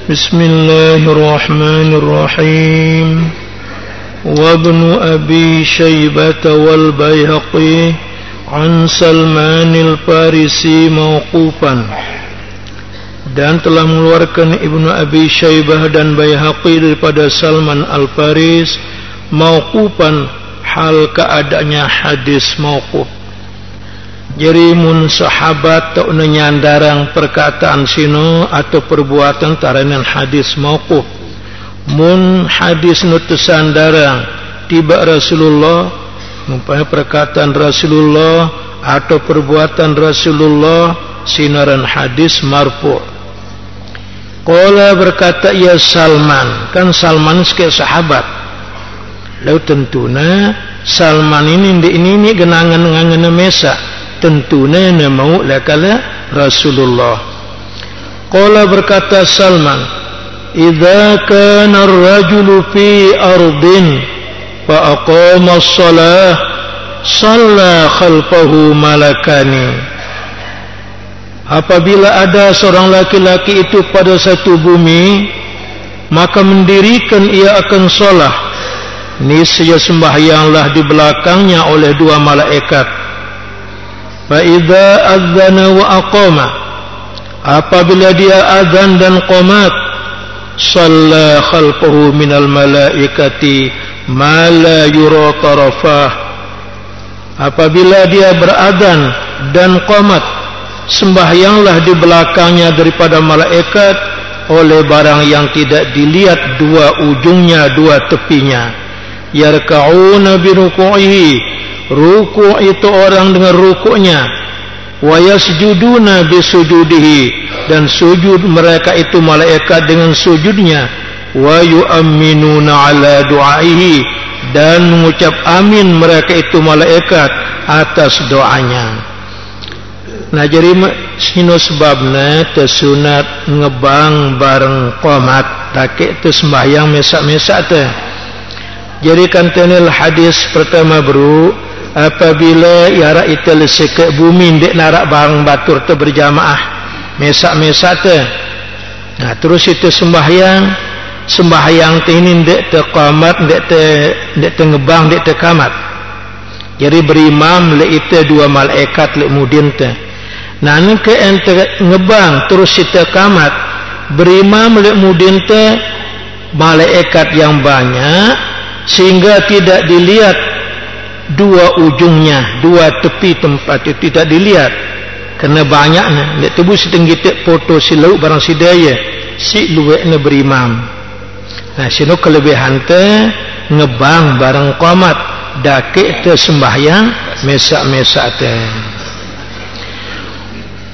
Bismillahirrahmanirrahim. Wa ibnu Abi Syaibah wal Baihaqi an Salman al-Farisi mauqufan. Dan telah mengeluarkan Ibnu Abi Syaibah dan Baihaqi daripada Salman al-Faris mauqufan, hal keadaannya hadis mauquf. Jadi mun sahabat tak nyandarang perkataan sino atau perbuatan taranan hadis mauquf. Mun hadis nu tersandarang tiba Rasulullah, umpama perkataan Rasulullah atau perbuatan Rasulullah, sinaran hadis marfu'. Qala berkata ya Salman, kan Salman sebagai sahabat. Lalu tentuna Salman ini genangan mesa, tentuna mau lakala Rasulullah. Qala berkata Salman, idza kana ar-rajulu fi ardin fa aqama as-salah shalla khalfahu malakani. Apabila ada seorang laki-laki itu pada satu bumi, maka mendirikan ia akan solah, niscaya sembahyanglah di belakangnya oleh dua malaikat. Fa idza adzana wa aqama, apabila dia azan dan qomat, shalla khalfahu minal malaikati ma la yura tarafah. Apabila dia berazan dan qomat, sembahyanglah di belakangnya daripada malaikat oleh barang yang tidak dilihat dua ujungnya, dua tepinya. Yarka'una bi ruku'ihi, ruku' itu orang dengan rukuknya. Wa yasjuduna bi sujudihi, dan sujud mereka itu malaikat dengan sujudnya. Wa yu'minuna ala du'aihi, dan mengucap amin mereka itu malaikat atas doanya. Nah jadi sino sebabna tersunat ngebang bareng qomat, tak itu sembahyang mesak-mesak teh. Jadi kan tenil hadis pertama bro, apabila yara itu lesek bumi dek narak bareng batur tu berjamaah mesak-mesak teh. Nah terus itu sembahyang tinin dek te qomat, dek te ngebang, dek te kamat. Jadi berimam le itu dua malaikat le mudin teh. Nah ni ke ente ngebang terus kita kamat, berimam le mudin teh malaikat yang banyak sehingga tidak dilihat dua ujungnya, dua tepi tempat itu tidak dilihat kerana banyaknya. Lek tebu setinggi foto silau barang sidaya si luwekna berimam. Nah sino kelebihan teh ngebang barang qamat, dakik teh sembahyang mesak-mesak teh.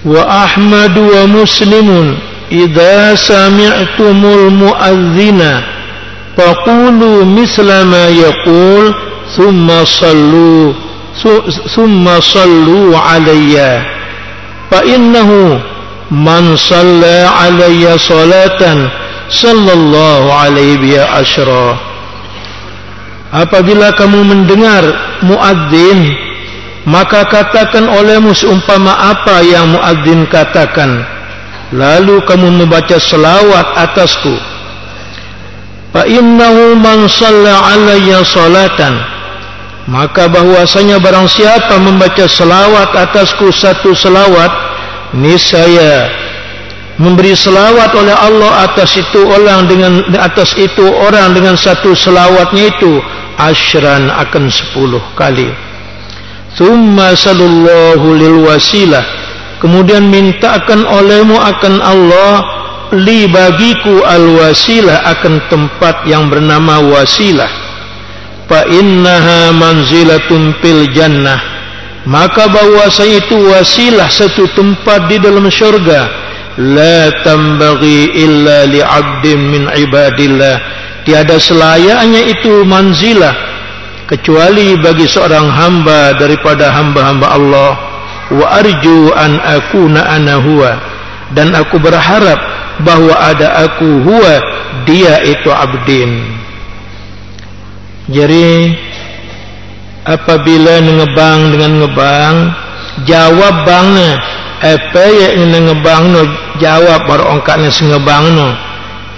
Wa Ahmad wa Muslimun idza sami'tumul muadzina faqulu misla ma yaqul thumma sallu alayya fa innahu man shalla alayya salatan sallallahu alaihi biha asyra. Apabila kamu mendengar muadzin, maka katakan olehmu seumpama apa yang muadzin katakan, lalu kamu membaca selawat atasku. Fa innahu man shalla alayya salatan, maka bahwasanya barang siapa membaca selawat atasku satu selawat, niscaya memberi selawat oleh Allah atas itu orang dengan satu selawatnya itu asyran akan 10 kali. Thumma sallallahu lil wasilah, kemudian mintakan olehmu akan Allah li bagiku al wasilah, akan tempat yang bernama wasilah. Fa innaha manzilatun fil jannah, maka bahwasanya itu wasilah satu tempat di dalam syurga. La tambaghi illa li 'abdin min ibadillah, tiada selayaknya itu manzilah kecuali bagi seorang hamba daripada hamba-hamba Allah. Wa arju an akuna ana huwa, dan aku berharap bahwa ada aku huwa, dia itu abdin. Jadi apabila ngebang dengan ngebang, jawab bangna apa yang ngebang no, jawab baru ongkatnya sengebang no.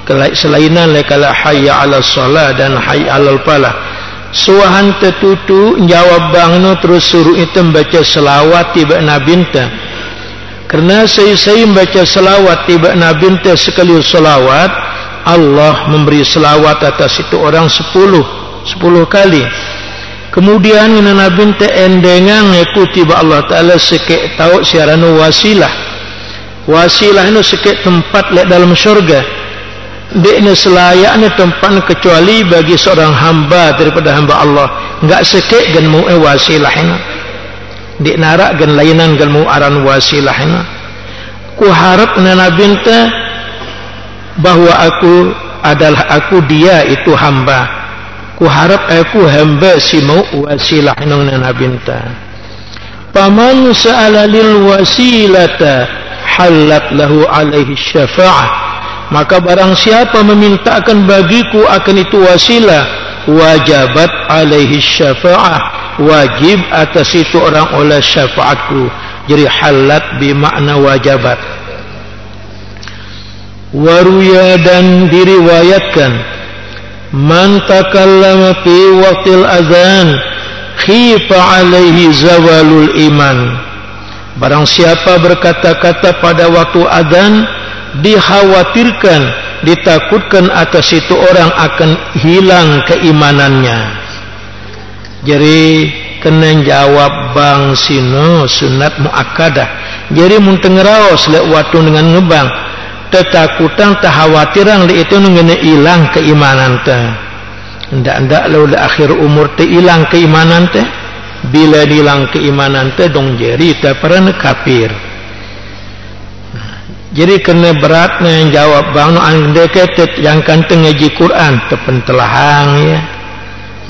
selainan lekala hayya 'ala shalah dan hayya 'alal falah. Suahan tertutu jawab bangno terus suruh itu membaca selawat tiba nabinta. Karena saya membaca selawat tiba nabinta sekali selawat, Allah memberi selawat atas itu orang 10 kali. Kemudian nabinta endengang ikuti ba Allah Taala sekek tahu siaranu wasilah. Wasilah itu sekek tempat lek dalam syurga. Deknya selayaknya tempat kecuali bagi seorang hamba daripada hamba Allah. Enggak sekek gan mu wasilah ini. Dek narak gan lainan gan mu aran wasilah ini. Ku harap nabinta bahwa aku adalah aku dia itu hamba. Ku harap aku hamba si mau wasilah nang nabinta. Paman sa'ala lil wasilata halat lahu alaihi syafa'ah. Maka barang siapa memintakan bagiku akan itu wasilah, wajabat alaihi syafa'ah, wajib atas itu orang oleh syafaatku. Jadi halat bermakna wajabat. Waruya dan diriwayatkan, man takallama fi waqtil azan khifa alaihi zawalul iman. Barang siapa berkata-kata pada waktu azan, dikhawatirkan, ditakutkan atas itu orang akan hilang keimanannya. Jadi kena jawab bang sino sunat muakkadah. Jadi mun tengeraos lek waktu dengan ngebang, tetakutan khawatiran li itu ngene hilang keimanan teh. Ndak lalu di akhir umur teh hilang keimanan teh. Bila hilang keimanan teh dong jadi teh pernah kafir. Jadi kena beratnya yang jawab bang no andeket yang kanteng ngaji Quran tepentelahang ya.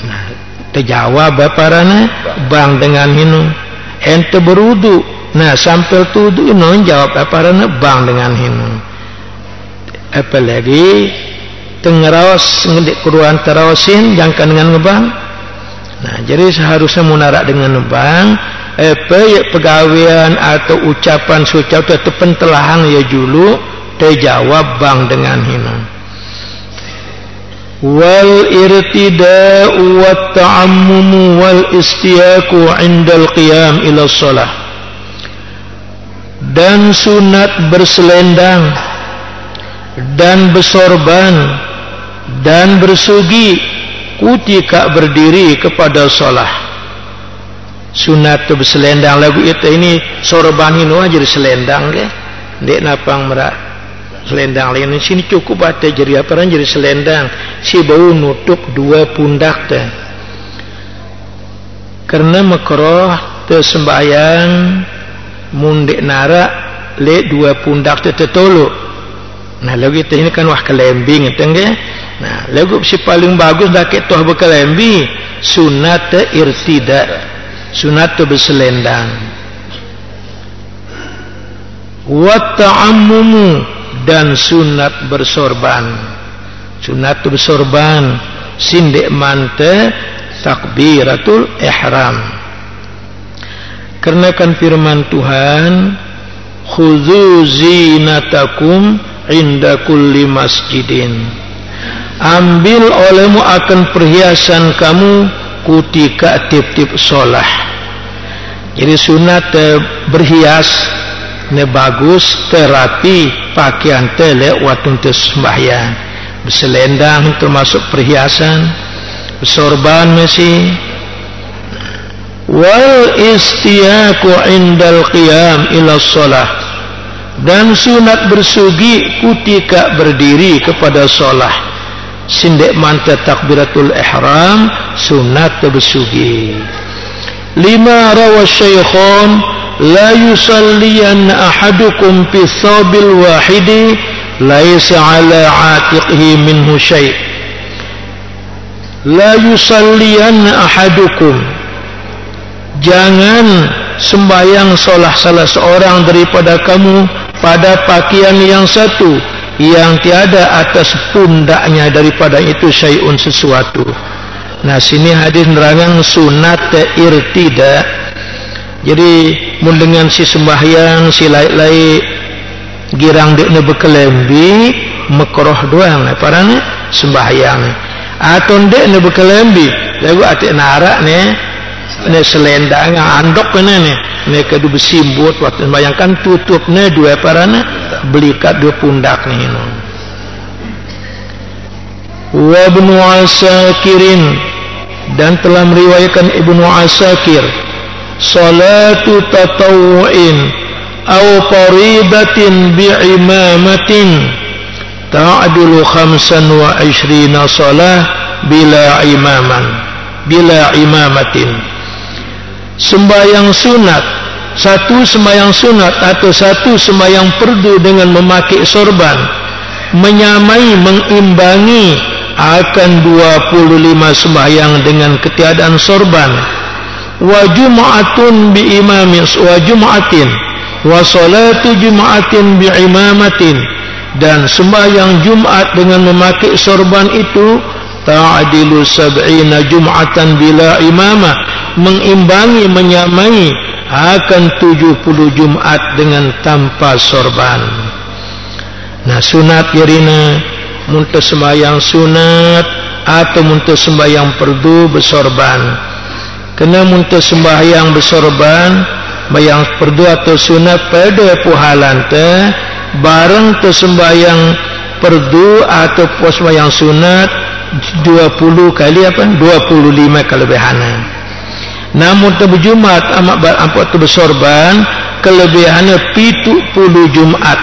Nah, terjawab baparana bang dengan minum ente berudu. Nah, sampai tudu ino jawab baparana bang dengan minum. Apalagi tengerawas ngedik Quran terawasin jangka dengan ngebang. Nah, jadi seharusnya munarak dengan ngebang. Pegawaian atau ucapan sucap itu pentelahang ya julu terjawab bang dengan hina. Wal irtida'u wat ta'ammumu wal istiyaku 'indal qiyam ila shalah. Dan sunat berselendang dan bersorban dan bersugi ketika berdiri kepada shalah. Sunat tu berselendang lagu itu ini sorban ini aja selendang ke dek napang merak selendang lain sini cukup ada jadi apa jadi selendang si bau nutup dua pundak teh karena makroh tersembayang mundek narak le dua pundak teh tertolok. Nah lagu itu ini kan wah kelembing itu ke. Nah lagu si paling bagus dah ke toh berkelembi sunat irtida. Sunat tu berselendang. Wa ta'ammumu dan sunat bersorban. Sunat tu bersorban sindek mante takbiratul ihram. Karena kan firman Tuhan, khudzu zinatakum inda kulli masjidin. Ambil olehmu akan perhiasan kamu kutika tip-tip solah. Jadi sunat berhias ne bagus terapi pakaian tele waktu sembahyang. Berselendang termasuk perhiasan, bersorban masih. Wal istiyaku indal qiyam ila shalah. Dan sunat bersugi kutika berdiri kepada solah. Sindek manta takbiratul ihram sunat bersugi. 5 rawa syaikhan la yusalliyan ahadukum fi thabil wahidi laisa ala atiqihi minhu syai'. La yusalliyan ahadukum, jangan sembahyang solah salah seorang daripada kamu pada pakaian yang satu yang tiada atas pundaknya daripada itu syai'un sesuatu. Nah sini hadis nerangan sunat irtida. Jadi mun dengan si sembahyang si lai-lai girang dekne berkelembi makruh doang parane sembahyang atau ndek ne bekelembi lagu atik narak ne selendang andok ne kedu besimbut waktu bayangkan tutupnya dua parane belikat dua pundak nih wa Ibnu Asakirin dan telah meriwayatkan Ibnu Asakir salatu tatawu'in aw faridatin bi'imamatin ta'adilu 25 salah bila imamatin sembahyang sunat satu sembahyang sunat atau satu sembahyang fardu dengan memakai sorban menyamai mengimbangi akan 25 sembahyang dengan ketiadaan sorban wa jum'atun bi imamin wa jum'atin wa salatu jum'atin bi imamatin dan sembahyang Jumat dengan memakai sorban itu ta'adilu 70 jum'atan bila imamah mengimbangi menyamai akan 70 Jumat dengan tanpa sorban. Nah sunat yarina muntah sembahyang sunat atau muntah sembahyang fardu bersorban. Kena muntah sembahyang bersorban bayang fardu atau sunat pada puhalan teh bareng tu sembahyang fardu atau sembahyang sunat 20 kali 25 kelebihanan. Namun tu berjumat amat tu bersorban kelebihannya 70 Jumat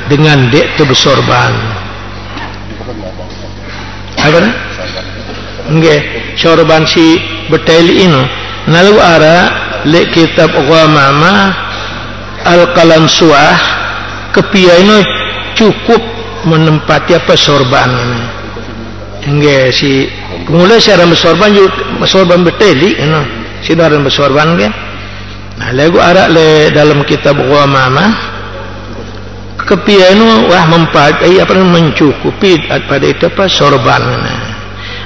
dengan dek tu bersorban. Apa ni? Nggih, sorban si beteli ini. Nalu ara le kitab agama al-qalam suah kepiaino cukup menempati apa sorban ini. Nggih si mulai cara bersorban beteli ini. Si dalam bersorban ke? Nah, lagu ara le dalam kitab agama kepiaino wah mempadai apa mencukupi pada itu apa sorban ini.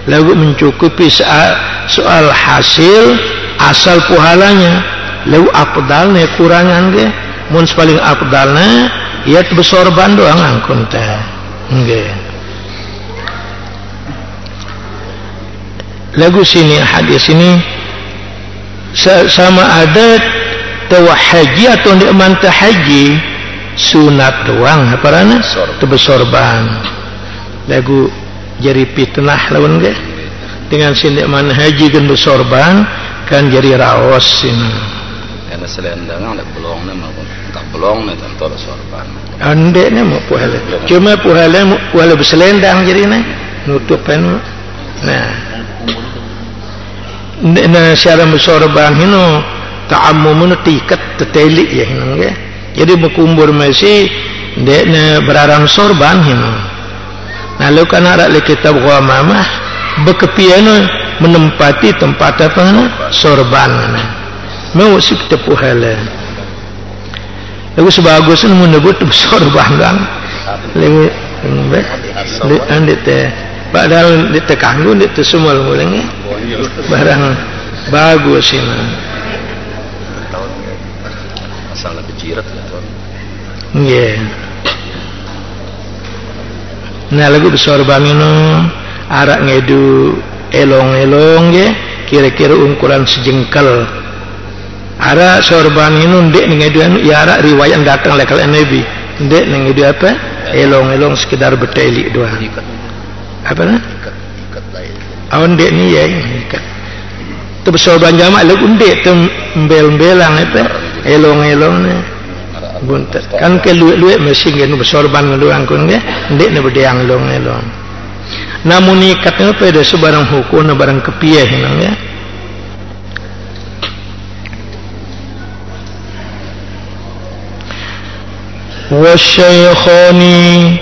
Lagu mencukupi soal hasil asal puhalanya lagu afdalnya kurangan ke mun paling afdalnya ya bersorban doang angkun teh nggih lagu sini hadis ini sama ada tawa haji atau di mantah haji sunat doang aparana tu bersorban lagu jadi fitnah lawan ke dengan sini mana haji kan bersorban kan jadi raos ini karena selendang ada belongnya maupun tak belongnya tentu sorban ande ni mau puhala cuma puhala berselendang jadi ni nutupan nah cara bersorban ini ta'ammum tiket tetelik ya ini jadi berkumpul masih dia berarang sorban ini nah lu kan ada di kitab agama bekepiano menempati tempat apa sorban mau si tepuhala lagu sebagus menebut sorban kan lagu ande teh padahal ditekanggu itu semua mulai barang bagus ini asal lebih jirat kan nggih nah lagu bersorban ini arak ngedu elong-elong ya kira-kira ukuran sejengkal arak sorban ini ndek ngedu ya arak riwayat datang lekal Nabi ndek ngedu apa elong-elong sekedar beteli doang apa nah ikat lain awan ndek ni ya ikat tu bersorban jamak lagu ndek tu mbel-mbelang apa elong-elong ni buntet kan ke luek-luek mesin kan bersorban doang kun ya ndek ni berdeang elong-elong namun ikatnya pada sebarang hukum barang kepiah ya wasyaikhani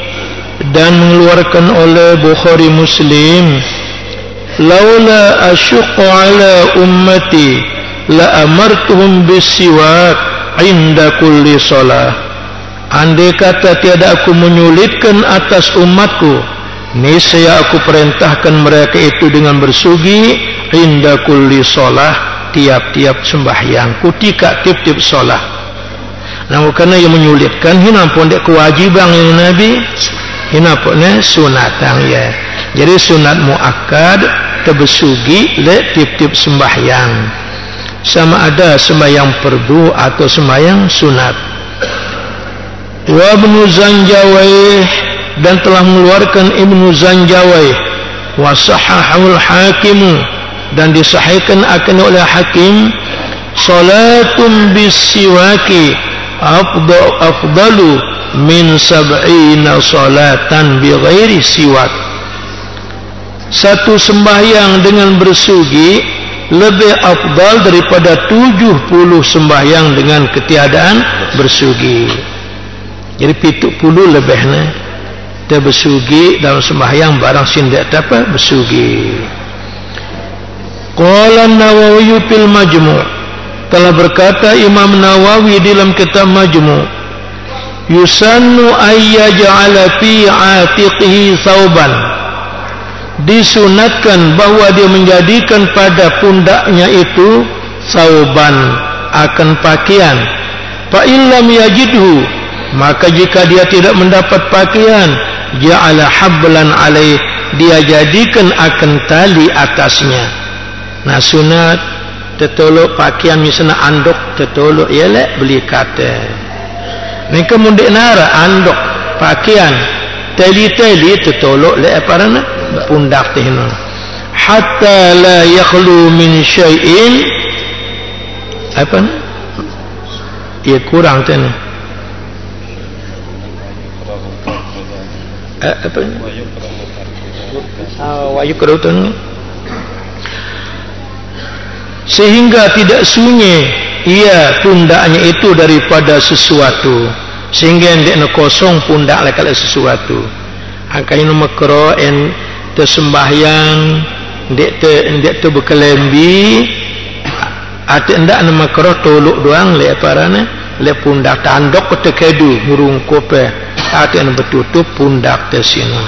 dan mengeluarkan oleh Bukhari Muslim laula asyqa ala ummati la amartuhum bisiwak inda kulli shalah andai kata tiada aku menyulitkan atas umatku niscaya aku perintahkan mereka itu dengan bersugi inda kulli shalah tiap-tiap sembahyang kutika tiap-tiap shalah namun karena yang menyulitkan hina pun dek kewajiban ini Nabi Inapone sunatang ya. Jadi sunat muakkad tebesugi le tip-tip sembahyang. Sama ada sembahyang fardu atau sembahyang sunat. Wa Ibnu Zanjawaih, dan telah mengeluarkan Ibnu Zanjawaih, wa sahahul Hakim, dan disahihkan akan oleh Hakim, salatum bisiwaki afdalu min 70 salatan bighairi siwak. Satu sembahyang dengan bersugi lebih afdal daripada 70 sembahyang dengan ketiadaan bersugi. Jadi 70 lebihnya dia bersugi dalam sembahyang barang sindak apa bersugi. Qala Nawawi fil Majmu', telah berkata Imam Nawawi dalam kitab Majmu', yusannu ayyaj'ala fi 'atiqihi thawban, disunatkan bahwa dia menjadikan pada pundaknya itu thawban, akan pakaian. Fa illam yajidhu, maka jika dia tidak mendapat pakaian, ja'ala hablan alaih, dia jadikan akan tali atasnya. Nah sunat tertolok pakaian misalnya andok tertolok ialah beli kata. Ni kemudian nara andok pakaian tali-tali tertolok le apa na pundak tehna. Hatta la yakhlu min syai'in apa na? Ia kurang tehna. Apa ni? Wa yukrahun, sehingga tidak sunyi ia pundaknya itu daripada sesuatu, sehingga dia kosong pundak lekal sesuatu. Angkain makro en tersembahyang dek te berkelembi atau ndak makro tolok doang le parane le pundak tandok ketekedu murung kope atau yang bertutup pundak tersina.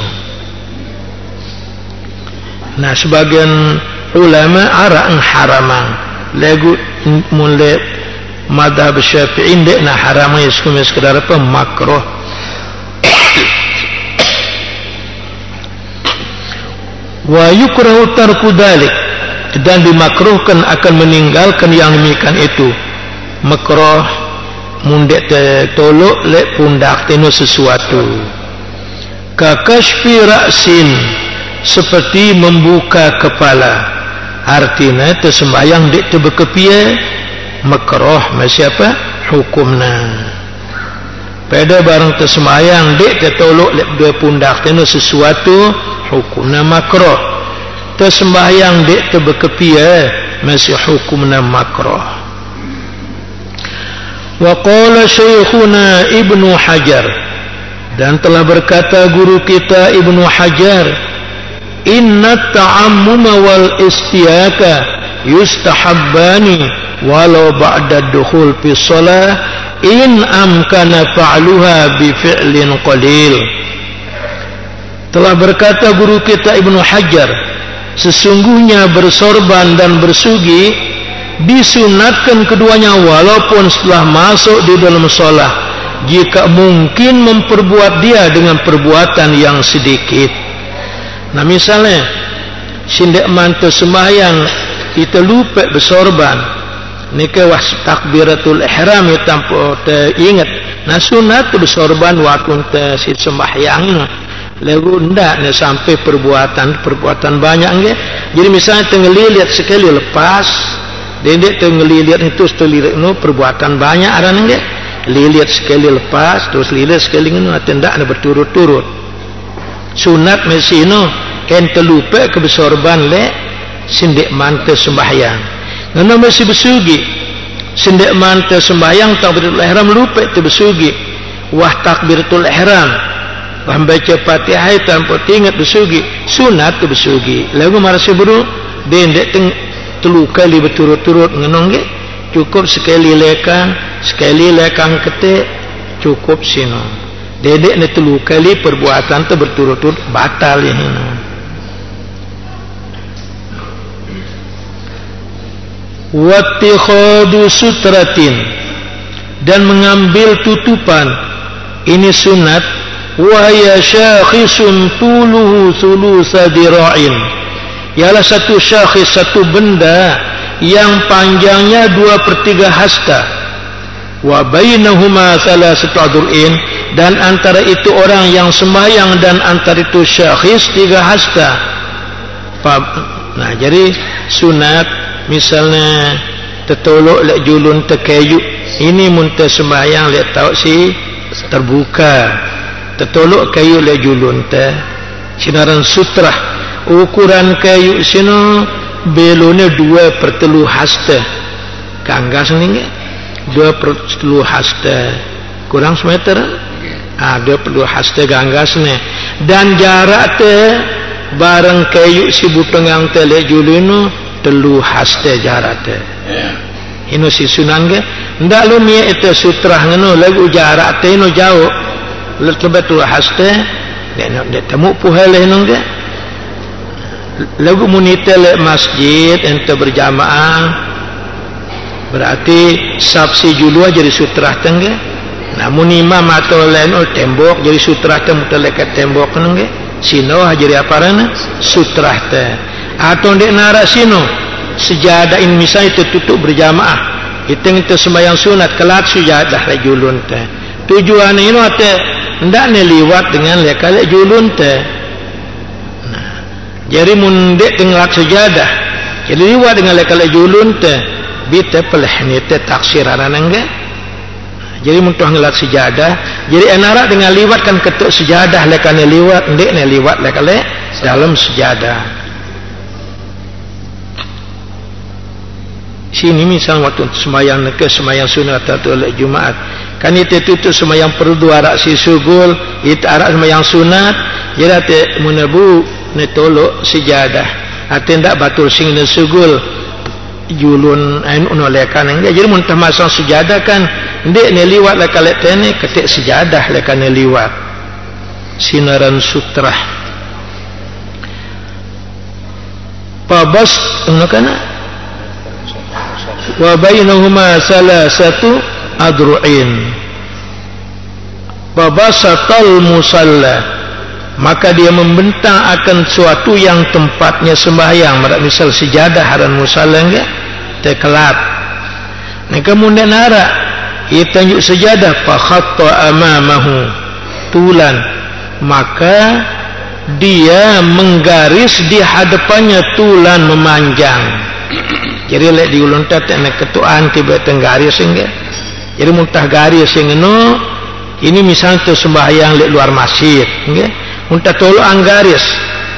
Nah sebagian ulama arang haramang lagu mulai madhab Syafi'i ndek na haramang sekedar apa makruh. Wa yukrahu tarku dzalik, dan dimakruhkan akan meninggalkan yang demikian itu. Makruh mundek tolok le pundak teno sesuatu. Ka kashfi ra'sin, seperti membuka kepala. Artinya tersembahyang dek terbekepia makruh masih apa hukumna. Pada barang tersembahyang dek tertolok le dua pundak teno sesuatu hukumna makruh. Tersembahyang dek terbekepia masih hukumna makruh. Wa qala Syekhuna Ibnu Hajar, dan telah berkata guru kita Ibnu Hajar, inna ta'ammuma wal istiyaka yustahabbani walau ba'da dukhul fi shalah in amkana fa'luha bi fi'lin qalil. Telah berkata guru kita Ibnu Hajar, sesungguhnya bersorban dan bersugi disunatkan keduanya walaupun setelah masuk di dalam shalah, jika mungkin memperbuat dia dengan perbuatan yang sedikit. Nah misalnya sindak mantu sembahyang kita lupa bersorban, nika was takbiratul ihram itu tanpa teringat. Nah sunat bersorban waktu si sembahyang ini lalu ndak ne sampai perbuatan banyak nggih. Jadi misalnya tenggelilit sekali lepas dedek tenggelilit itu terlilit no perbuatan banyak ada nggih. Lilit sekali lepas terus lilit sekali ngono ndak ne berturut-turut. Sunat mesino ken terlupa ke bersorban le sindik mante sembahyang. Ngono mesti bersugi. Sindik mante sembahyang takbiratul ihram lupa tu bersugi. Wah takbiratul ihram membaca Fatihah tanpa ingat bersugi, sunat tu bersugi. Lagu marasi buru dendek telu kali berturut-turut ngenong ge, cukup sekali lekang ketik cukup sino. Dedek ne telu kali perbuatan tu berturut-turut batal ya hina. Wattikhadu sutratin, dan mengambil tutupan ini sunat wahya syakhisun tuluhu thulutsa dira'in, ialah satu syakhis, satu benda yang panjangnya 2/3 hasta, wa bainahuma salasatu adru'in, dan antara itu orang yang sembahyang dan antara itu syakhis 3 hasta. Nah, jadi sunat misalnya tertolok lek julun terkayu, ini muntah sembahyang lek tahu si terbuka, tertolok kayu lek julun teh sinaran sutrah. Ukuran kayu sino belone 2/3 hasta, kanggas ni 2/3 hasta, kurang semeter. 2/3 hasta ganggas ni, dan jarak teh bareng kayu si butengang teh lek julun 3 hasta jarak teh. Ino si sunan ke ndak lu mie itu sutrah ngono lagu jarak teh no jauh lebih 3 hasta nek temu puhale nong ke lagu munite le masjid ente berjamaah berarti sabsi julua jadi sutrah tengge. Namun imam atau lain tembok jadi sutrah teh mutelekat tembok nong ke sino jadi aparana sutrah teh, atau ndek nara sino sejadah ini misalnya tertutup berjamaah itu sembahyang sunat kelat sejadah rajulun teh, tujuan ini teh ndak ne liwat dengan lekale julun teh. Nah, jadi mundek dengan sejadah jadi liwat dengan lekale julun teh bite peleh ni teh taksiraran enggak. Jadi muntuh ngelat sejadah jadi enara dengan liwat kan ketuk sejadah lekane liwat ndek ne liwat lekale dalam sejadah. Sini misal waktu sembahyang ke sembahyang sunat atau Jumaat kan itu sembahyang perdu arak si sugul itu arak sembahyang sunat jadi te menebu ne tolok sejadah ate ndak batul sing ne sugul julun ain unolekan enggak. Jadi mun termasuk sejadah kan ndek ne liwat lekale tene ketik sejadah lekane liwat sinaran sutrah pabas unakana wa bainahuma salasatu adru'in babasatal musalla, maka dia membentang akan suatu yang tempatnya sembahyang, misal sejadah haran musalla enggak tekelat. Nah kemudian nara kita tunjuk sejadah fa khatta amamahu tulan, maka dia menggaris di hadapannya tulan memanjang. Jadi lek diulun tat nek ketuan tiba tenggaris enggak. Jadi muntah garis yang eno ini misalnya tu sembahyang lek luar masjid enggak. Muntah tolok anggaris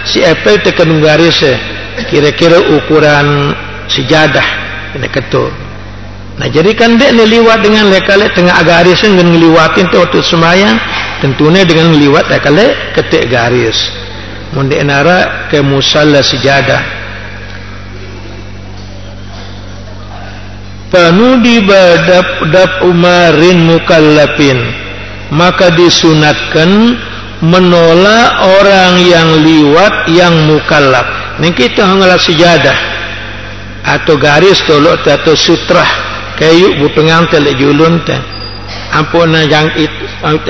si epel tekan garis kira-kira ukuran sejadah nek ketu. Nah jadi kan dek ne liwat dengan lekale tengah garis dengan ngeliwatin tu waktu sembahyang tentunya dengan ngeliwat lekale ketik garis. Mun dek nara ke musalla sejadah panudiba dap umarin mukallafin, maka disunatkan menolak orang yang liwat yang mukallaf. Nih kita hangalah sejadah atau garis tolok atau sutrah kayu butengang telek julun teh ampuna yang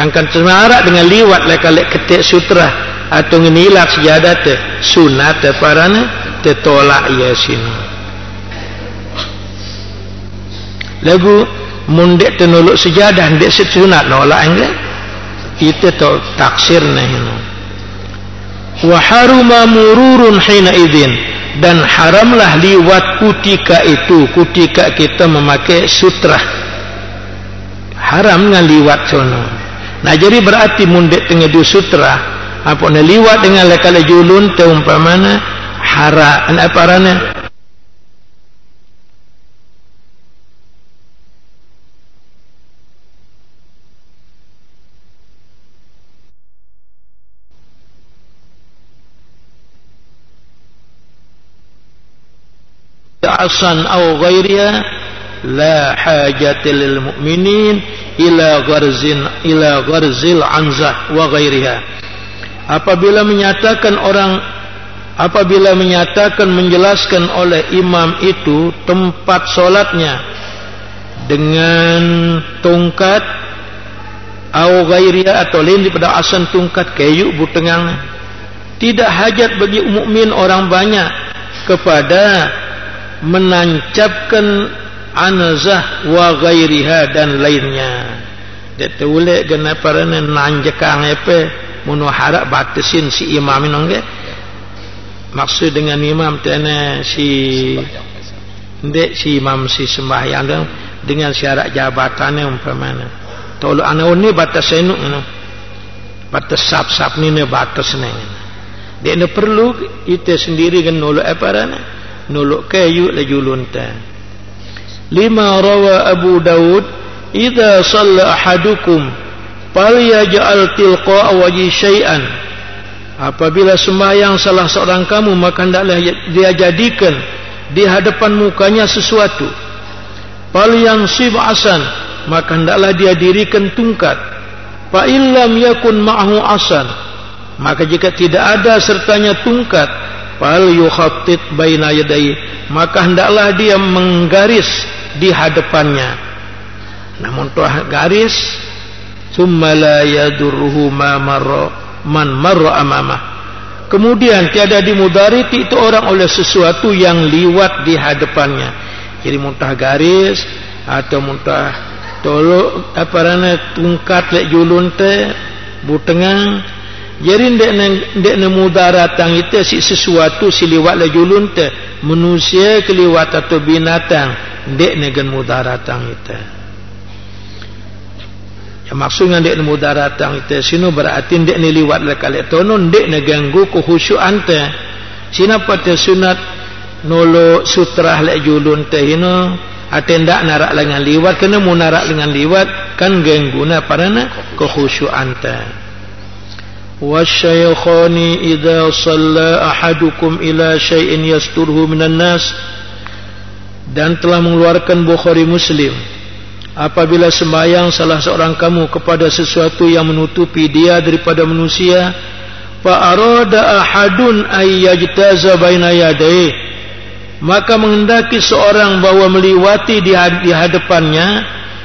kan semarak dengan liwat lekale ketik sutrah atau ngenilat sejadah teh sunat teh parana tetolak ya sino. Lagu mundek tenolok sejadah ndek sunat nolak enggak itu to taksir nah ini. Wa haruma mururun hina idzin, dan haramlah liwat kutika itu kutika kita memakai sutrah haram dengan liwat sono. Nah jadi berarti mundek tengah du sutrah apa na liwat dengan lekale julun te umpamana hara an aparana asan aw ghairiha la hajat lil mu'minin ila gharzil anzah wa ghairiha. Apabila menyatakan menjelaskan oleh imam itu tempat solatnya dengan tongkat au ghairiha atau lain daripada asan tungkat kayu butengang. Tidak hajat bagi mukmin orang banyak kepada menancapkan anazah wa ghairiha dan lainnya. Dia terulek kena parana nanjakang apa mun harap batasin si imam nongge. Maksud dengan imam tena si ndek si imam si sembahyang dengan syarat jabatannya umpamanya. Tolong anu ni batas enuk anu. Batas sap-sap ni batas ni. Dia ni perlu kita sendiri kan nolak apa rana? Nolak kayu la julun ta. 5 rawa Abu Daud, idza shalla ahadukum falyaj'al tilqa wajhi syai'an. Apabila sembahyang salah seorang kamu, maka hendaklah dia jadikan di hadapan mukanya sesuatu. Falyansib asan, maka hendaklah dia dirikan tungkat. Fa illam yakun ma'hu asan, maka jika tidak ada sertanya tungkat, fal yukhattid baina yadayhi, maka hendaklah dia menggaris di hadapannya. Namun tuah garis, summa la yadurruhu ma marra man marra amamah. Kemudian tiada dimudariti itu orang oleh sesuatu yang liwat di hadapannya. Jadi muntah garis atau muntah tolok apa rana tungkat lek julun te butengang. Jadi ndek ne mudaratang itu si sesuatu si liwat lek julun te manusia keliwat atau binatang ndek ne gen mudaratang itu. Ya maksudnya ndek ne mudaratang itu sino berarti ndek ne liwat lek kale tono ndek ne ganggu kekhusyuan te. Sina pada sunat nolo sutrah lek julun teh hino atendak narak dengan liwat kena mu narak dengan liwat kan gangguna parana kekhusyuan teh. Wasyaykhani idza shalla ahadukum ila syai'in yasturhu minan nas, dan telah mengeluarkan Bukhari Muslim, apabila sembahyang salah seorang kamu kepada sesuatu yang menutupi dia daripada manusia, fa arada ahadun ay yajtaza baina yadayhi, maka menghendaki seorang bahawa meliwati di hadapannya,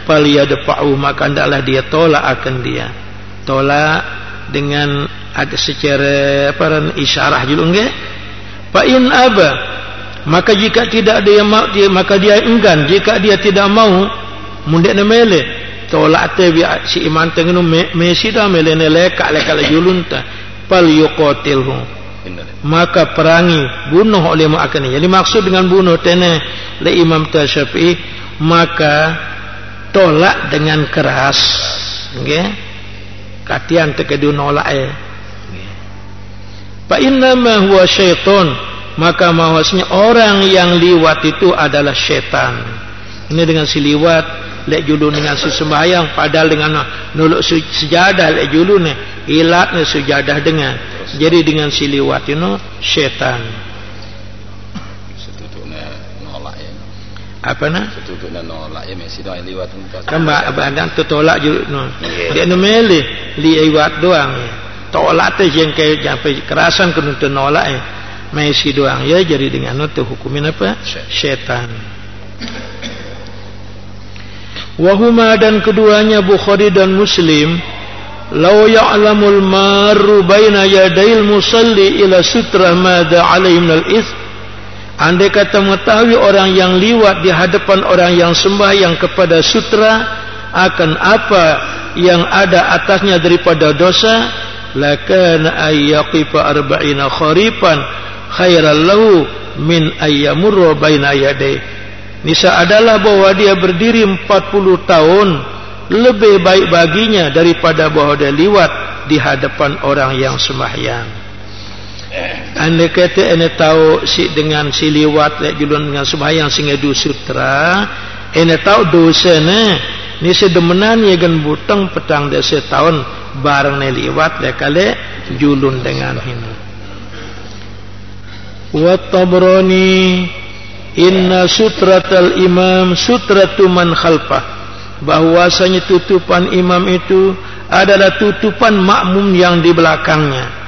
faliyadfa'u, maka hendaklah dia tolak akan dia. Tolak dengan ada secara isyarah juga enggak? Fa in aba, maka jika tidak dia maka dia enggan. Jika dia tidak mau, mundak na mele tolak te si iman tengenu mesi dah mele ne lekak julun ta, fal yuqatilhu, maka perangi, bunuh oleh mu'akani. Jadi maksud dengan bunuh tene le Imam Syafi'i, maka tolak dengan keras, nggih, katian tekedu nolak fa inna ma huwa syaitan, maka maksudnya orang yang liwat itu adalah syaitan. Ini dengan si liwat lek julun dengan si sembahyang, padahal dengan nolak sejadah lek julun ilatnya sejadah dengan. Jadi dengan si liwat itu syaitan. Setutupnya nolak ya. Apa na? Setutupnya nolak ya, mesti dah liwat tu. Kambak badan tu tolak juga no. Dia no mele liwat doang. Tolak tu jengkel sampai kerasan kena nolak ya. Mesti doang ya, jadi dengan itu hukumin apa? Syaitan. Wahuma, dan keduanya Bukhari dan Muslim, law ya'lamul maru baina yadayil musalli ila sutra madza alaihi minal its, andai kata mengetahui orang yang liwat di hadapan orang yang sembahyang kepada sutra akan apa yang ada atasnya daripada dosa, lakana ayyaqifa 40 kharifan khairal lahu min ayyamurra baina yadayhi. Nisa adalah bahwa dia berdiri 40 tahun lebih baik baginya daripada bahawa dia liwat di hadapan orang yang sembahyang. Anda kata anda tahu si dengan si liwat julun dengan sembahyang sehingga du sutra, anda tahu dosa ni sedemenan ya gan butang petang dia setahun barang ni liwat dia kale julun dengan ini. Wa Tabrani inna sutratal imam sutratu man khalfah, bahwasanya tutupan imam itu adalah tutupan makmum yang di belakangnya.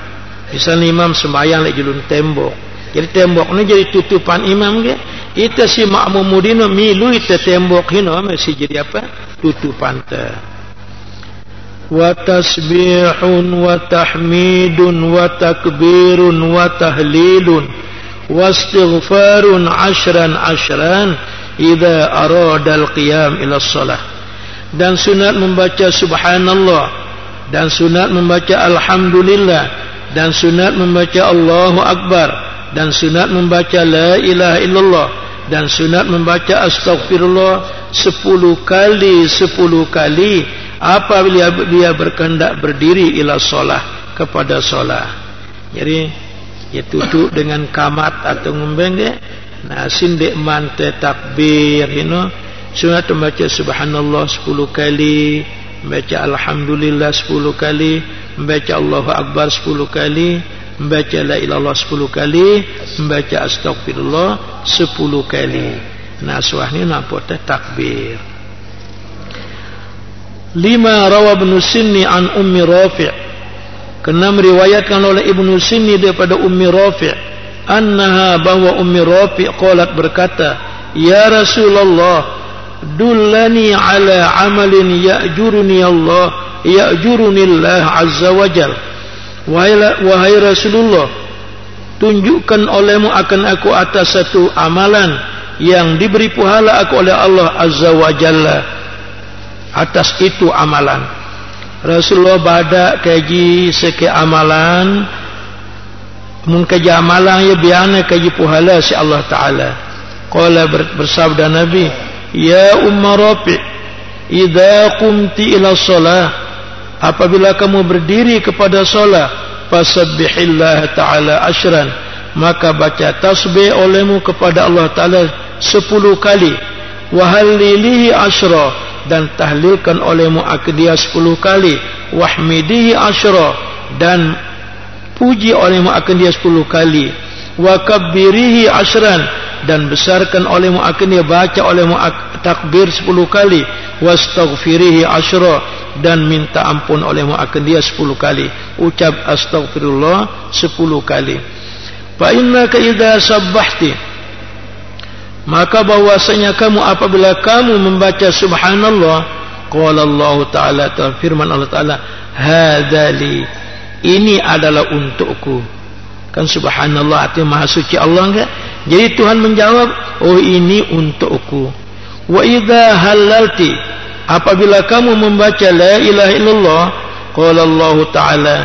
Misalnya imam sembahyang lek julun tembok, jadi tembok ni jadi tutupan imam ke, itu si makmum mudino milu itu tembok hino mesti jadi apa? Tutupan te. wa tasbihun wa tahmidun wa takbirun wa tahlilun wa istighfarun ashran idza arada al-qiyam ila shalah. Dan sunat membaca subhanallah, dan sunat membaca alhamdulillah, dan sunat membaca Allahu akbar, dan sunat membaca la ilaha illallah, dan sunat membaca astaghfirullah 10 kali apabila dia berkehendak berdiri ila solah, kepada solah. Jadi dia tutup dengan kamat atau ngembeng dia. Nah sindek mante takbir, sunat membaca subhanallah 10 kali, membaca alhamdulillah 10 kali, membaca Allahu akbar 10 kali, membaca la ilallah 10 kali, membaca astaghfirullah 10 kali. Nah suah ni nampak takbir. 5 rawa Ibn Sinni an Ummi Rafi'. Kena meriwayatkan oleh Ibn Sinni daripada Ummi Rafi', annaha bahwa Ummi Rafi' qalat berkata, ya Rasulullah, dullani ala amalin ya'juruni Allah azza wa jal. Wahai Rasulullah, tunjukkan olehmu akan aku atas satu amalan yang diberi pahala aku oleh Allah azza wa jalla atas itu amalan. Rasulullah badak kaji seke amalan, mun kaji amalan ya biana kaji pahala si Allah Taala. Qala bersabda Nabi, ya Umma Rafi', idza qumti ila shalah, apabila kamu berdiri kepada solat, fasabbihillah ta'ala ashran, maka baca tasbih olehmu kepada Allah Ta'ala 10 kali, wahallilihi ashra, dan tahlilkan olehmu akan dia 10 kali, wahmidihi ashra, dan puji olehmu akan dia 10 kali, wakabbirihi ashran, dan besarkan olehmu akan dia, baca olehmu takbir 10 kali, wastaghfirihi ashra, dan minta ampun olehmu akan dia 10 kali, ucap astaghfirullah 10 kali. Fa innaka idza sabbahti, maka bahwasanya kamu apabila kamu membaca subhanallah, qala Allah Ta'ala, firman Allah Ta'ala, hadzali, ini adalah untukku. Kan subhanallah artinya maha suci Allah enggak? Jadi Tuhan menjawab, oh ini untukku. Wa idza halalti, apabila kamu membaca la ilaha illallah, qala Allah Ta'ala,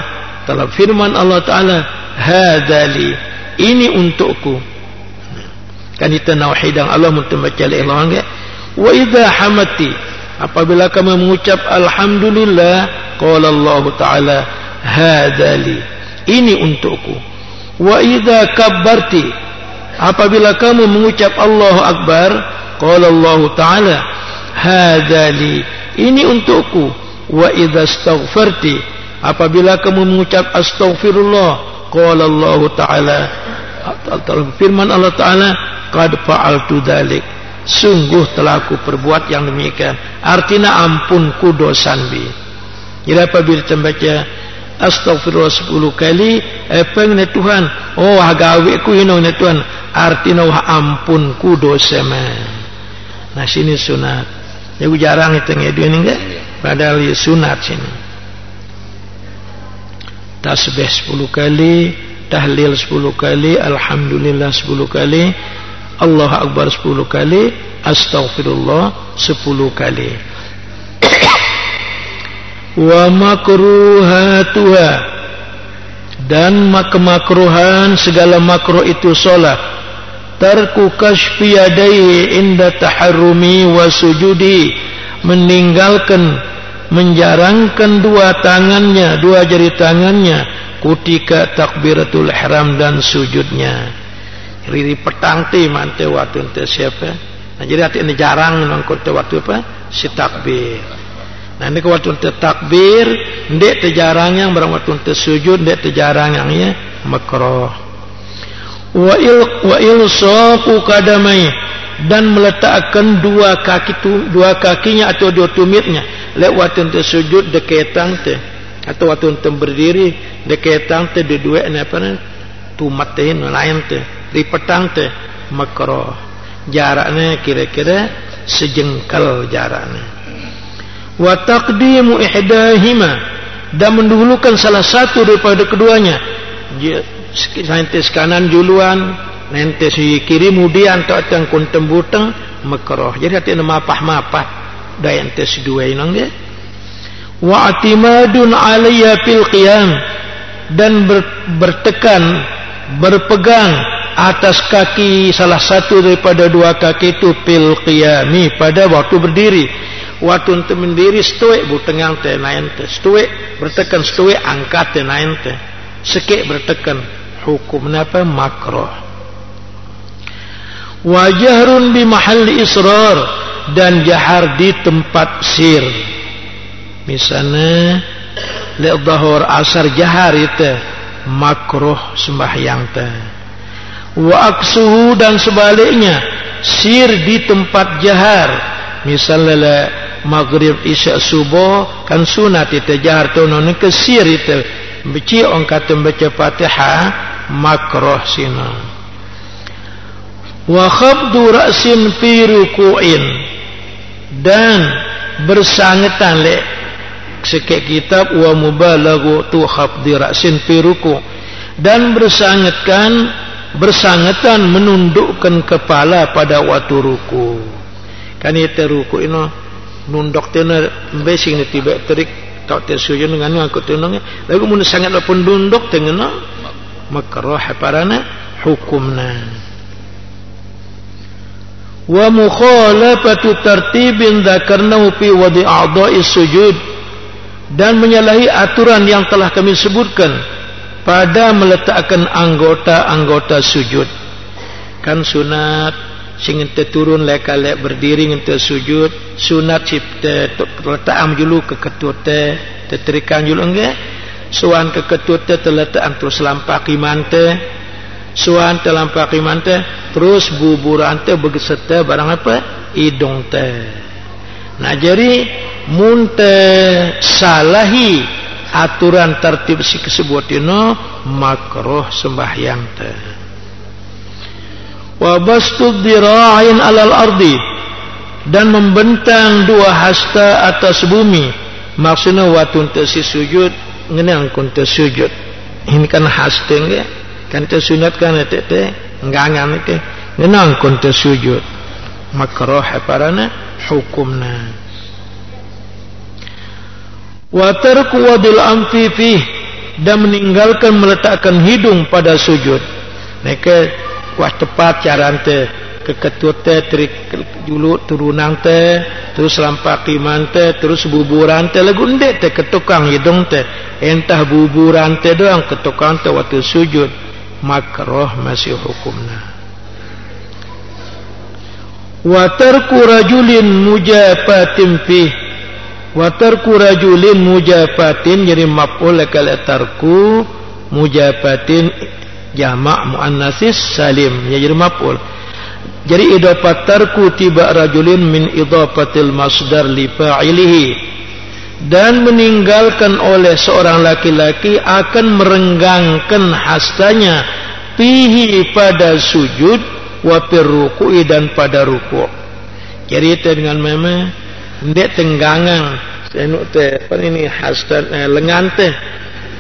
dalam firman Allah Ta'ala, hadzali, ini untukku. Kan itu nauhidan Allah membaca la ilaha illallah. Wa idza hamati, apabila kamu mengucap alhamdulillah, qala Allah Ta'ala, hadzali, ini untukku. Wa idza kabbarti, apabila kamu mengucap Allahu akbar, qala Allah Ta'ala, hadzali, ini untukku. Wa idza astaghfarti, apabila kamu mengucap astaghfirullah, qala Allah Ta'ala, firman Allah Ta'ala, qad fa'altu dzalik, sungguh telah aku perbuat yang demikian. Artinya ampunku dosanbi. Jadi apabila kita baca astaghfirullah 10 kali, pengen Tuhan, oh gawe ku ino ne Tuhan, artinya ampunku dosa mah. Nah sini sunat. Ya jarang itu ngeduen enggak? Padahal ya sunat sini. Tasbih 10 kali, tahlil 10 kali, alhamdulillah 10 kali, Allah akbar 10 kali, astaghfirullah 10 kali. Wa makruhatuha, dan kemakruhan segala makruh itu solat, tarku kashfi yadayhi inda taharrumi wa sujudi, meninggalkan, menjarangkan dua tangannya, dua jari tangannya ketika takbiratul ihram dan sujudnya. Riri petang ti mante waktu ente siapa. Nah jadi hati ini jarang nangkut waktu apa? Si takbir. Nah ini waktu ente takbir, ndek tejarang yang barang waktu ente sujud, ndek tejarang yang ya makruh. Wa ilsaqu qadamai, dan meletakkan dua kakinya atau dua tumitnya lewat waktu ente sujud deketang te, atau waktu ente berdiri deketang te dua ini apa nih? Tumatin lain te, ripetang te makruh. Jaraknya kira-kira sejengkal jaraknya. wa taqdimu ihdahima, dan mendahulukan salah satu daripada keduanya. Nanti kanan duluan, nanti si kiri kemudian tak tang kuntem butang makruh. Jadi hati nama mapah dah ente si dua inang dia. Wa atimadun alayya fil qiyam, dan berpegang atas kaki salah satu daripada dua kaki itu fil qiyami, pada waktu berdiri. Waktu untuk mendiri stoik butengang te nain te stoik bertekan stoik angkat te nain te sekek bertekan, hukum apa? Makruh. Wa jahrun bi mahalli israr, dan jahar di tempat sir. Misalnya le dhahur asar jahar itu makruh sembahyang te. Wa aksuhu, dan sebaliknya sir di tempat jahar. Misalnya le maghrib isya subuh kan sunat itu jahar tu non ke sir itu beci orang kata baca Fatihah makruh sina. Wa khabdu ra'sin fi ruku'in, dan bersangatan le sekek kitab wa mubalaghu tu khabdi ra'sin fi ruku', dan bersangatan menundukkan kepala pada waktu ruku. Kan itu ruku ini nunduk tena basing ni tiba terik tak tersujud dengan aku tenangnya. Lagu mun sangatlah pun nunduk tengena makruh parana hukumna. Wa mukhalafatu tartibin dzakarnahu fi wadi' a'dha'is sujud, dan menyalahi aturan yang telah kami sebutkan pada meletakkan anggota-anggota sujud. Kan sunat sing ente turun lek berdiri ente sujud, sunat cipta letak amjulu ke ketut te terikan julu enggak suan ke ketut te terletak antu selampaki mante, suan terlampaki mante terus buburan te begeserta barang apa? Hidung te. Nah jadi munte salahi aturan tertib si kesebut ini makruh sembahyang te. Wa bastud dira'in alal ardi, dan membentang dua hasta atas bumi. Maksudnya waktu untuk si sujud ngenang kunta sujud ini kan hasta enggak kan tersunat kan tete ngangan itu ngenang kunta sujud makruh parana hukumna. Wa tarku wadil anfi fi, dan meninggalkan meletakkan hidung pada sujud. Neke wah tepat cara ante ke ketut te trik julu turunan te terus lampaki mante terus buburan te lagu ndek te ketukang hidung te entah buburan te doang ketukang te waktu sujud makruh masih hukumna. Wa tarku rajulin mujafatin fi, wa tarku rajulin mujafatin jadi maf'ul kal tarku mujafatin jamak muannasis salim ya jadi maf'ul. Jadi idafat tarku tiba rajulin min idafatil masdar li fa'ilihi, dan meninggalkan oleh seorang laki-laki akan merenggangkan hastanya fihi pada sujud wa fir ruku'i, dan pada ruku'. Jadi itu dengan meme ndek tenggangan senuk teh apa ini hasta lengan teh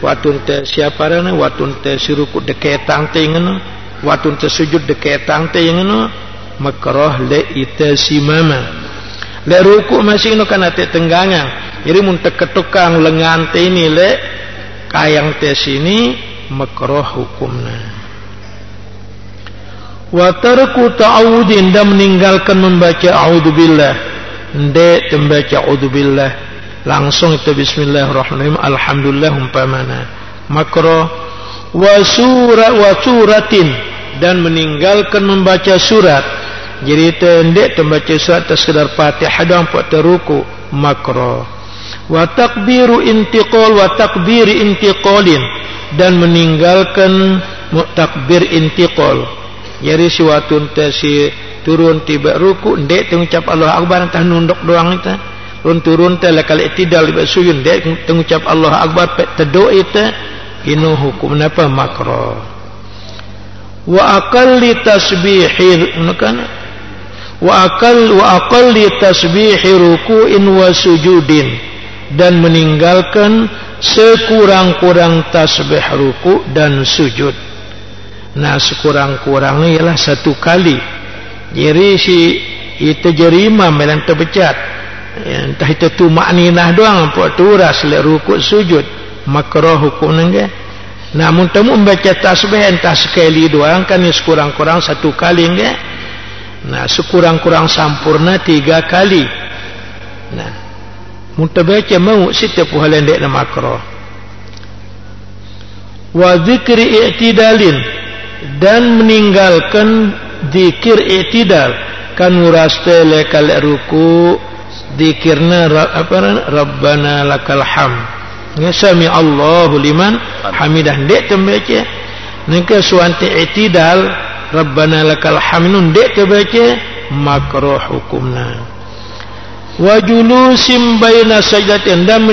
watun teh siapa rana watun teh siruku deketang teh ngono watun teh sujud deketang teh ngono makruh le ita simama le ruku masih no kana teh tenggangan. Jadi mun teh ketukang lengan teh ini le kayang teh sini makruh hukumna. Wa tarku ta'awudin, dan meninggalkan membaca a'udzubillah ndek membaca a'udzubillah langsung itu bismillahirrahmanirrahim alhamdulillah umpamana makruh. Wa suratin, dan meninggalkan membaca surat. Jadi tendek membaca surat sekedar Fatihah doang pada ruku makruh. Wa takbiru intiqal wa takbiri intiqalin, dan meninggalkan takbir intiqal. Jadi si watun si turun tiba ruku ndek mengucap Allah akbar entah nunduk doang itu. Turun teh lekal i'tidal di sujud ndek mengucap Allah akbar tedo itu inu hukum apa makruh. Wa aqalli tasbihil kan wa aqalli tasbihi ruku'in wa sujudin, dan meninggalkan sekurang-kurang tasbih ruku' dan sujud. Nah, sekurang-kurangnya ialah 1 kali. Jadi si itu jadi imam yang terbecat, entah itu tu makninah doang apa tu ras le rukuk sujud, makruh hukum nangge. Namun temu membaca tasbih entah sekali doang kan sekurang-kurang 1 kali nge. Nah, sekurang-kurang sampurna 3 kali. Nah, mutabaca mau setiap hal yang dia makruh. Wa dzikri i'tidalin, dan meninggalkan zikir i'tidal, kan uraste lekal ruku zikirna rabbana lakal hamd, sami Allahu liman hamidah, dek tembaca nika suanti i'tidal rabbana lakal hamd, dek tembaca makruh hukumna. Wa julusim baina sajdatin, dan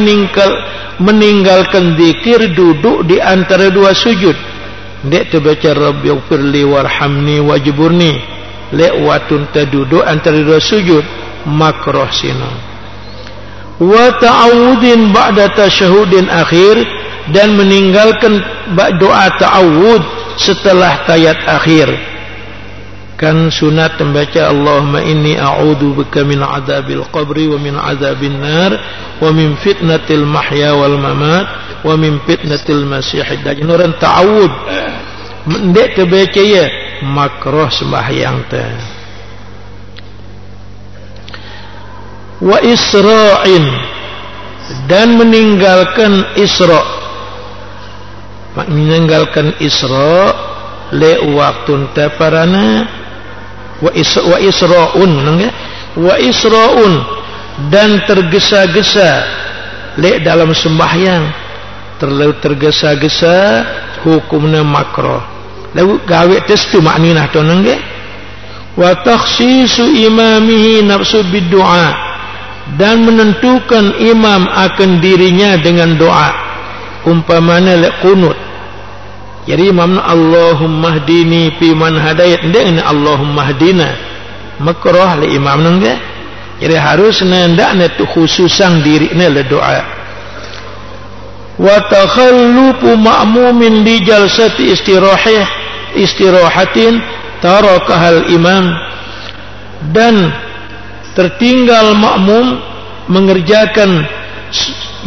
meninggalkan zikir duduk di antara 2 sujud, dek terbaca rabbi ighfirli warhamni wajburni, lek watun taduduk antara 2 sujud, makruh sina. Wa ta'awudin ba'da tasyahudin akhir, dan meninggalkan doa ta'awud setelah tayat akhir. Kan sunat membaca Allahumma inni a'udzu bika min adzabil qabri wa min adzabin nar wa min fitnatil mahya wal mamat wa min fitnatil masiihid dajjal. Orang ta'awud ndek terbaca ya makruh sembahyang teh. Wa isra'in, dan meninggalkan isra', meninggalkan isra' le waktu taparana. Wa isra'un, wa isra'un, dan tergesa-gesa le dalam sembahyang, terlalu tergesa-gesa hukumnya makruh. Lalu gawe tes tu makninah tu nangge. Wa takhsisu imamihi nafsu bid-du'a, dan menentukan imam akan dirinya dengan doa, umpamanya le qunut. Jadi imam Allahumma hdini fi man hadait, ndek Allahumma hdina, makruh le imam nangge. Jadi harus ndak tu khususan dirina le doa. Wa takhallufu ma'mumin di jalsati istirahatin tarakahal imam, dan tertinggal makmum mengerjakan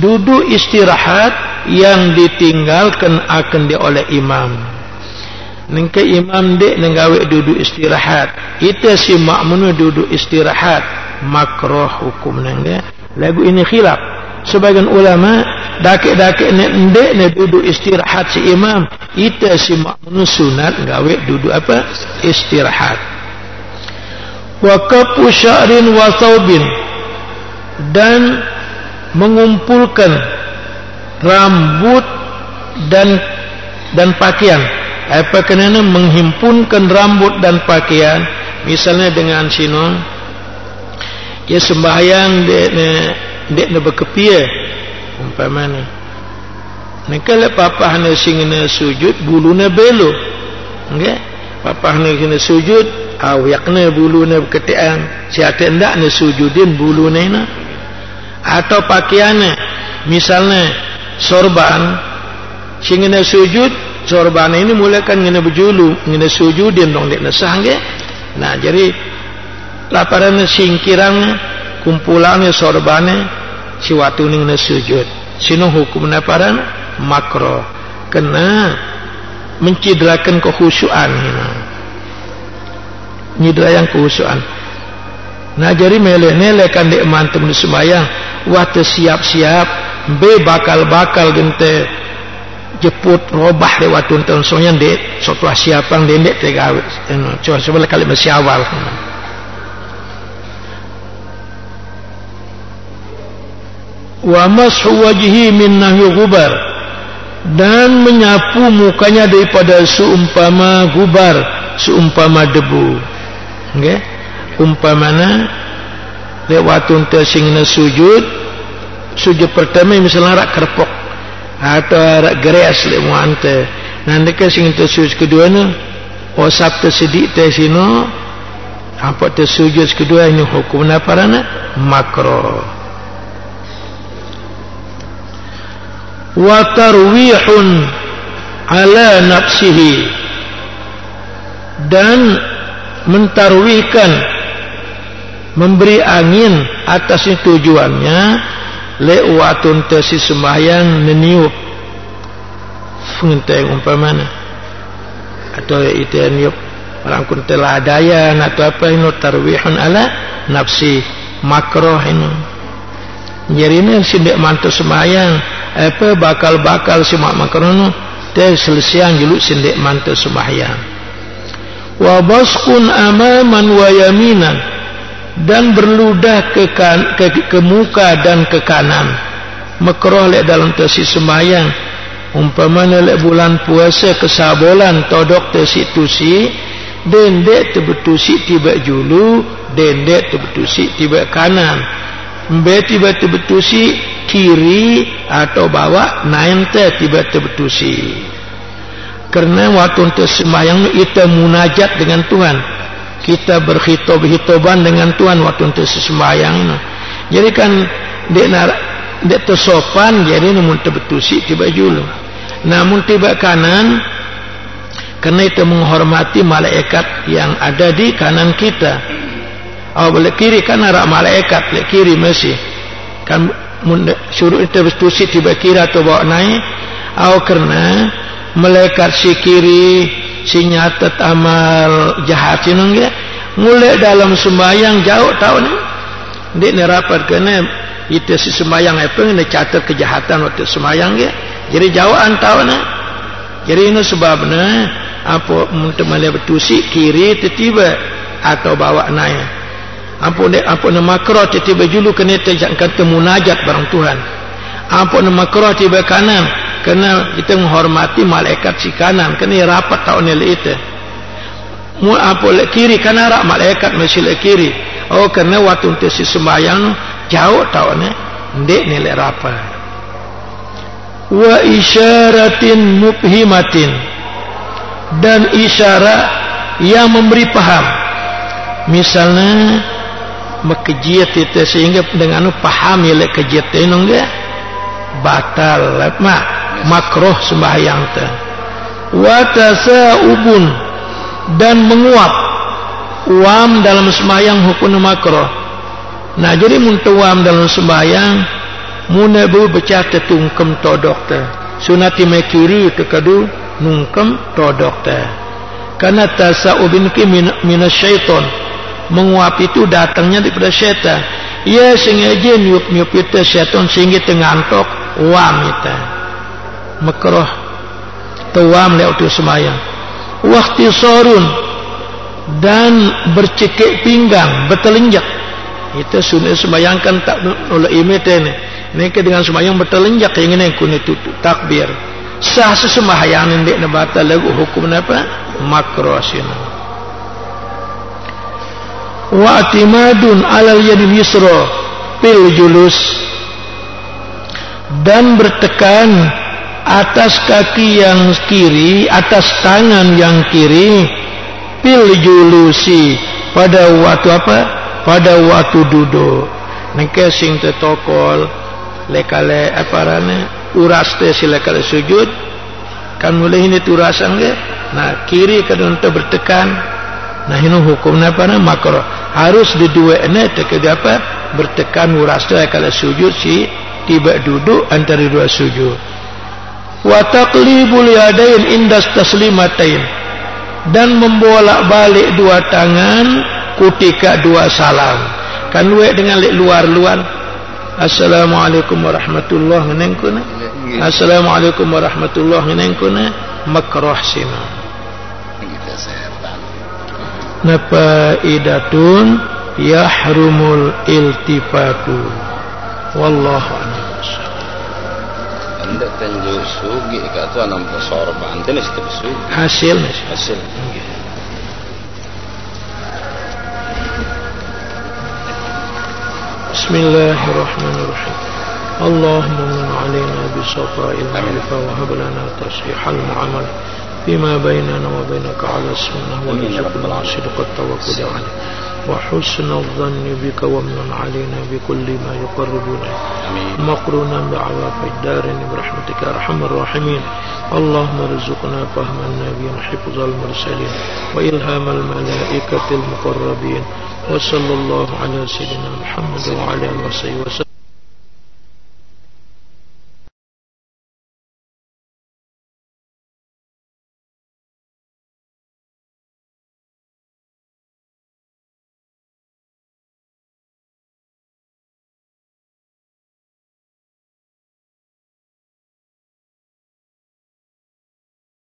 duduk istirahat yang ditinggalkan akan dia oleh imam. Nengke imam dek nenggawe duduk istirahat, itu si makmum duduk istirahat, makruh hukum nengge. Lagu ini khilaf. Sebagian ulama dakik-dakik ndek ne duduk istirahat si imam, itu si makmum sunat gawe duduk apa? Istirahat. Wa kafu sya'rin wa thawbin, dan mengumpulkan rambut dan pakaian. Apa kenana menghimpunkan rambut dan pakaian, misalnya dengan sino ya sembahyang dek ne berkepia umpamanya, nekala papah ne singna sujud buluna belo, nggih, papah ne kena sujud awyakna buluna berketian, siate ndak ne sujudin buluna na, atau pakaiannya misalnya sorban singna sujud, sorban ini mulakan ngena berjulu ngena sujudin dong dek nasah nggih. Nah, jadi laparan singkirang kumpulannya sorbannya si watu ngena sujud, sino hukumna paran makruh, kena mencidrakan kekhusyuan, nyidrayan kekhusyuan. Nah, jadi meleh-meleh kan dek mantem di sembahyang, wah siap-siap be bakal-bakal gente jeput robah lewat tuntunan soalnya dek setelah siapang dendek tegawe coba kali masih awal. Wa mashu wajhi min nahyu gubar, dan menyapu mukanya daripada seumpama gubar, seumpama debu. Nggih, umpamana lewat tuntunan singna sujud pertama misalnya rak kerpok atau rak geres le muante, nanti ke sing sujud kedua na osap tersedik teh sino Apa tersujud kedua ini hukum apa makruh. Wa tarwihun ala nafsihi, dan mentarwihkan, memberi angin atas tujuannya lewatun tesi sembahyang neniup funtai umpamana atau itu niup orang kun telah dayan atau apa ini tarwihun ala nafsi makruh ini. Jadi ini sindik mantu sembahyang apa bakal si makruh teh selesai juluk sindik mantu sembahyang. Wa basqun amaman wa yaminan, dan berludah ke muka dan ke kanan makruh lek dalam tesi sembahyang. Umpamanya lek bulan puasa kesabolan todok tesi tusi dendek tebetusi tiba julu, dendek tebetusi tiba kanan, mbe tiba tebetusi kiri atau bawah nainte tiba tebetusi. Karena waktu untuk sembahyang kita munajat dengan Tuhan, kita berkhitoban dengan Tuhan waktu untuk sembahyang. Jadi kan dek tersopan, jadi namun tebetusi tiba julu, namun tiba kanan, karena itu menghormati malaikat yang ada di kanan kita. Oh boleh kiri kan arah malaikat, lek kiri masih kan suruh tebetusi tiba kiri atau bawa naik. Oh karena malaikat si kiri si nyatet amal jahat sinung ya mulai dalam sembahyang jauh tahu nih dia nerapat kena itu si sembahyang apa ini catat kejahatan waktu sembahyang ya jadi jauhan tahu nih. Jadi ini sebabnya apa untuk melihat betusi kiri tiba atau bawa naik apa nama makruh tiba julu kena terjangkan munajat barang Tuhan. Apa nama makruh tiba kanan kerana kita menghormati malaikat si kanan, kena rapat tahu nilai itu. Mu apa lek kiri karena rak malaikat masih lek kiri. Oh kerana waktu untuk si sembahyang jauh tahu ni ndek nilai rapat. Wa isyaratin mubhimatin, dan isyarat yang memberi paham. Misalnya mekejiat itu sehingga dengan paham ya lek kejiat itu enggak batal makruh sembahyang teh. Wa tasaubun, dan menguap uam dalam sembahyang hukum makruh. Nah jadi muntuam dalam sembahyang munabu baca tetungkem todok teh sunati mekiri tekadu nungkem todok teh. Karena tasaubin ki minasyaiton, menguap itu datangnya daripada syaitan. Ia sengaja niup itu syaitan sehingga tengantok uam itu makruh tuam lewat sembahyang. Waktu sorun, dan bercekik pinggang bertelenjak itu sunnah sembahyang kan tak oleh imit ini ke dengan sembahyang bertelenjak yang ini kun itu takbir sah sembahyang ini nak batal lagu hukum apa makruh sini. Wa atimadun alal yadil yusra fil julus, dan bertekan atas kaki yang kiri, atas tangan yang kiri fil julusi pada waktu apa? Pada waktu duduk. Nengke sing tetokol lekale apa rane uras teh silekale sujud kan mulai ini turasan ke. Nah kiri kan untuk bertekan. Nah ini hukumnya apa? Makruh. Harus dua-duanya tekad apa? Bertekan uras teh kalau sujud si tiba duduk antara dua sujud. Wa taqlibul yadain indas taslimatain, dan membolak-balik dua tangan ketika dua salam. Kan luar dengan luar-luar. Assalamualaikum warahmatullahi wabarakatuh. Assalamualaikum warahmatullahi wabarakatuh. Makruh sina. Napa idatun yahrumul iltifatu. Wallahu a'lam. Anda tenju sugi kata anam sorban tenis tersu hasil. Bismillahirrahmanirrahim. Allahumma min alaina bisafa'il ma'rifa wa hab lana tasihal mu'amal bima bainana wa bainaka ala sunnah wa rizqna sidqat tawakkul alayh. وحسن الظن بك ومن علينا بكل ما يقربنا مقرونا بعواف الدارين برحمتك يا أرحم الراحمين. اللهم ارزقنا فهم النبيين حفظ المرسلين وإلهام الملائكة المقربين. وصلى الله على سيدنا محمد وعلى آله وصحبه وسلم.